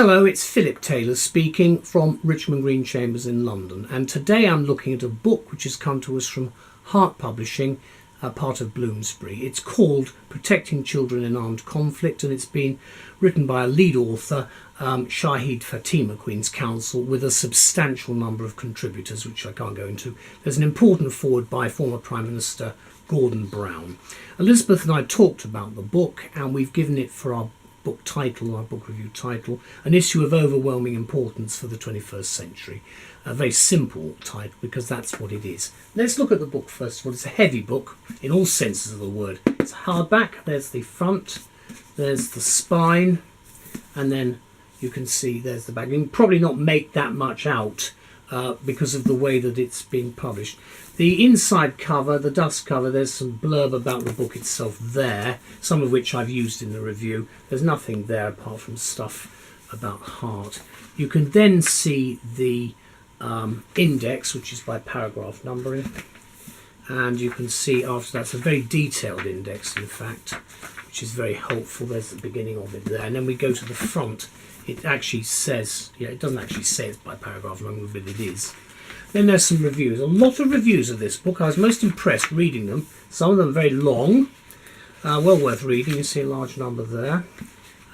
Hello, it's Philip Taylor speaking from Richmond Green Chambers in London, and today I'm looking at a book which has come to us from HART Publishing, part of Bloomsbury. It's called Protecting Children in Armed Conflict, and it's been written by a lead author, Shaheed Fatima, Queen's Counsel, with a substantial number of contributors, which I can't go into. There's an important foreword by former Prime Minister Gordon Brown. Elizabeth and I talked about the book, and we've given it for our book title, our book review title, An Issue of Overwhelming Importance for the 21st Century. A very simple title because that's what it is. Let's look at the book first of all. It's a heavy book in all senses of the word. It's hardback. There's the front, there's the spine, and then you can see there's the back. You can probably not make that much out because of the way that it's been published. The inside cover, the dust cover, there's some blurb about the book itself there, some of which I've used in the review. There's nothing there apart from stuff about HART. You can then see the index, which is by paragraph numbering, and you can see after that's a very detailed index, in fact, which is very helpful. There's the beginning of it there, and then we go to the front. It actually says, it doesn't actually say it's by paragraph number, but it is. Then there's some reviews, a lot of reviews of this book. I was most impressed reading them. Some of them very long, well worth reading. You see a large number there.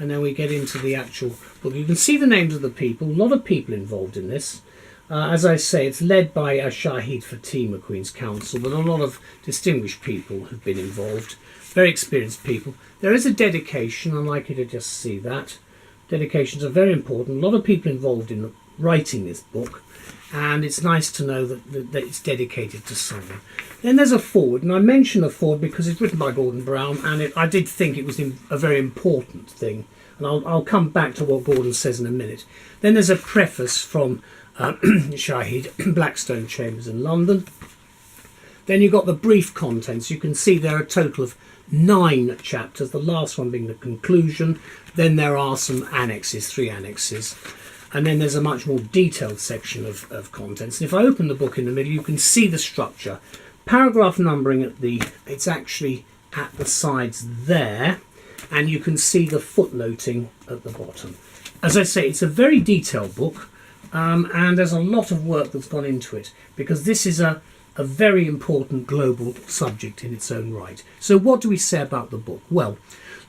And then we get into the actual book. You can see the names of the people, a lot of people involved in this. As I say, it's led by Shaheed Fatima, Queen's Counsel, but a lot of distinguished people have been involved, very experienced people. There is a dedication, I'd like you to just see that. Dedications are very important, a lot of people involved in writing this book, and it's nice to know that it's dedicated to someone. Then there's a foreword, and I mention the foreword because it's written by Gordon Brown, and I did think it was a very important thing, and I'll come back to what Gordon says in a minute. Then there's a preface from Shaheed, Blackstone Chambers in London. Then you've got the brief contents. You can see there are a total of 9 chapters, the last one being the conclusion. Then there are some annexes, 3 annexes. And then there's a much more detailed section of contents. And if I open the book in the middle, you can see the structure. Paragraph numbering it's actually at the sides there, and you can see the footnoting at the bottom. As I say, it's a very detailed book, and there's a lot of work that's gone into it, because this is a very important global subject in its own right. So what do we say about the book? Well,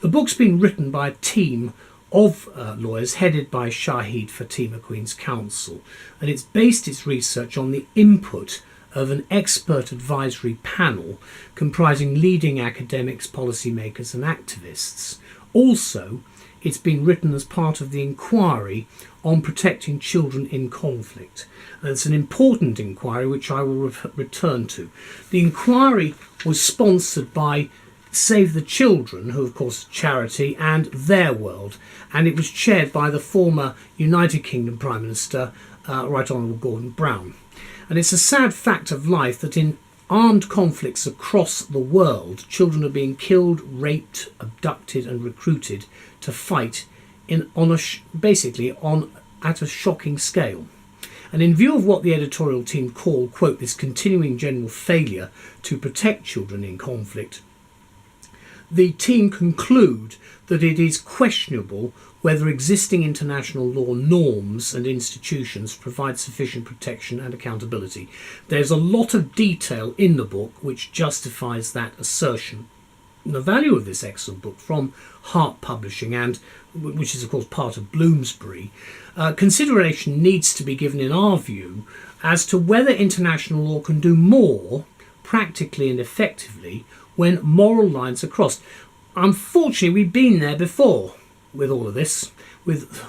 the book's been written by a team of lawyers headed by Shaheed Fatima, Queen's Counsel, and it's based its research on the input of an expert advisory panel comprising leading academics, policymakers and activists. Also, it's been written as part of the inquiry on protecting children in conflict. And it's an important inquiry which I will return to. The inquiry was sponsored by Save the Children, who of course is a charity, and Their World, and it was chaired by the former United Kingdom Prime Minister, Right Honourable Gordon Brown. And it's a sad fact of life that in armed conflicts across the world, children are being killed, raped, abducted and recruited to fight at a shocking scale. And in view of what the editorial team call, quote, this continuing general failure to protect children in conflict, the team conclude that it is questionable whether existing international law norms and institutions provide sufficient protection and accountability. There's a lot of detail in the book which justifies that assertion. The value of this excellent book from HART Publishing, and which is of course part of Bloomsbury, consideration needs to be given in our view as to whether international law can do more practically and effectively when moral lines are crossed. Unfortunately, we've been there before with all of this, with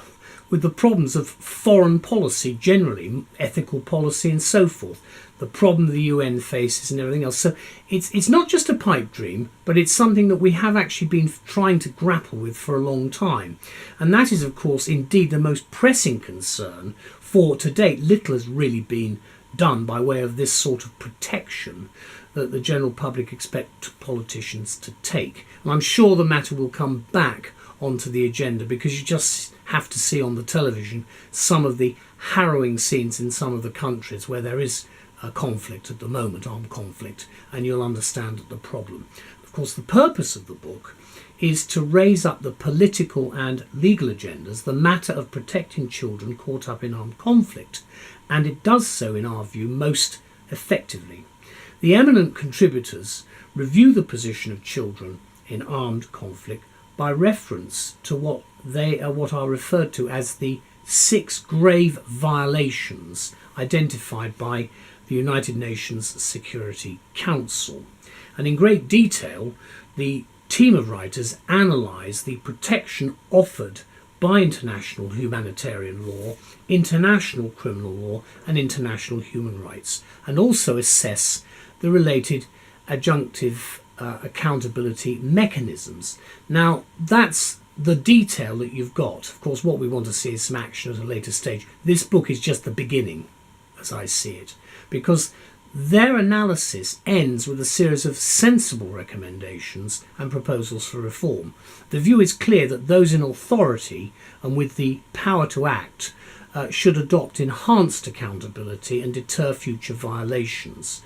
the problems of foreign policy generally, ethical policy and so forth, the problem the UN faces and everything else. So it's not just a pipe dream, but it's something that we have actually been trying to grapple with for a long time. And that is, of course, indeed the most pressing concern, for to date little has really been done by way of this sort of protection that the general public expect politicians to take. And I'm sure the matter will come back onto the agenda, because you just have to see on the television some of the harrowing scenes in some of the countries where there is a conflict at the moment, armed conflict, and you'll understand the problem. Of course, the purpose of the book is to raise up the political and legal agendas, the matter of protecting children caught up in armed conflict, and it does so, in our view, most effectively. The eminent contributors review the position of children in armed conflict by reference to what are referred to as the 6 grave violations identified by the United Nations Security Council. And in great detail, the team of writers analyse the protection offered by international humanitarian law, international criminal law and international human rights, and also assess the related adjunctive accountability mechanisms. Now, that's the detail that you've got. Of course, what we want to see is some action at a later stage. This book is just the beginning, as I see it, because their analysis ends with a series of sensible recommendations and proposals for reform. The view is clear that those in authority and with the power to act should adopt enhanced accountability and deter future violations.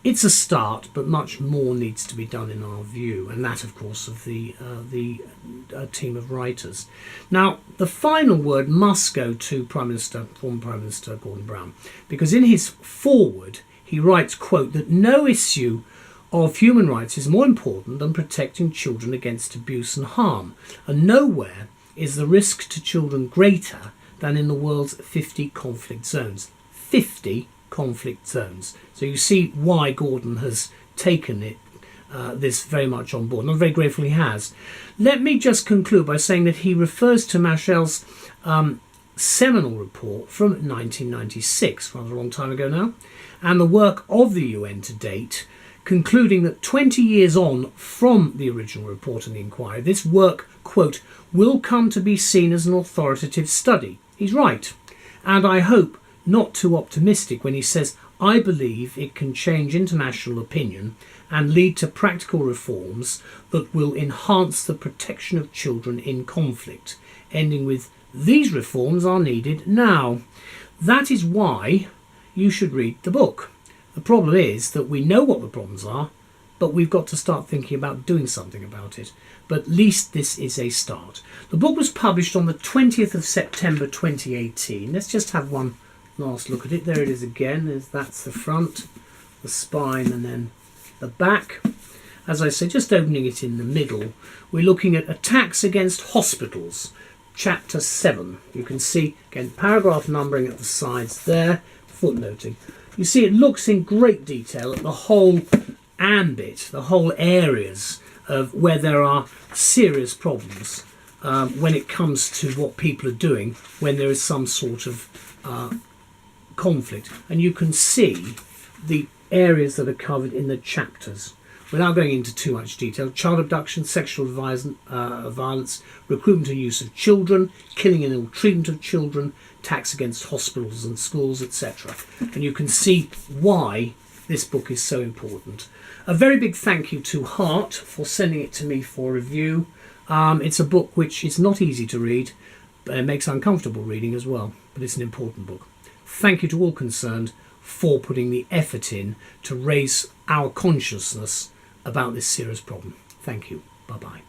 It's a start, but much more needs to be done in our view, and that, of course, of the team of writers. Now, the final word must go to former Prime Minister Gordon Brown, because in his foreword he writes, quote, that no issue of human rights is more important than protecting children against abuse and harm, and nowhere is the risk to children greater than in the world's 50 conflict zones. 50 conflict zones. So you see why Gordon has taken this very much on board, and I'm very grateful he has. Let me just conclude by saying that he refers to Machel's seminal report from 1996, rather a long time ago now, and the work of the UN to date, concluding that 20 years on from the original report and the inquiry, this work, quote, will come to be seen as an authoritative study. He's right, and I hope not too optimistic when he says, I believe it can change international opinion and lead to practical reforms that will enhance the protection of children in conflict, ending with, these reforms are needed now. That is why you should read the book. The problem is that we know what the problems are, but we've got to start thinking about doing something about it. But at least this is a start. The book was published on the 20th of September 2018. Let's just have one last look at it. There it is again. That's the front, the spine, and then the back. As I say, just opening it in the middle, we're looking at attacks against hospitals, chapter 7. You can see, again, paragraph numbering at the sides there, footnoting. You see it looks in great detail at the whole ambit, the whole areas of where there are serious problems when it comes to what people are doing when there is some sort of conflict. And you can see the areas that are covered in the chapters. Without going into too much detail, child abduction, sexual violence, recruitment and use of children, killing and ill treatment of children, attacks against hospitals and schools, etc. And you can see why this book is so important. A very big thank you to HART for sending it to me for review. It's a book which is not easy to read, but it makes uncomfortable reading as well, but it's an important book. Thank you to all concerned for putting the effort in to raise our consciousness about this serious problem. Thank you. Bye-bye.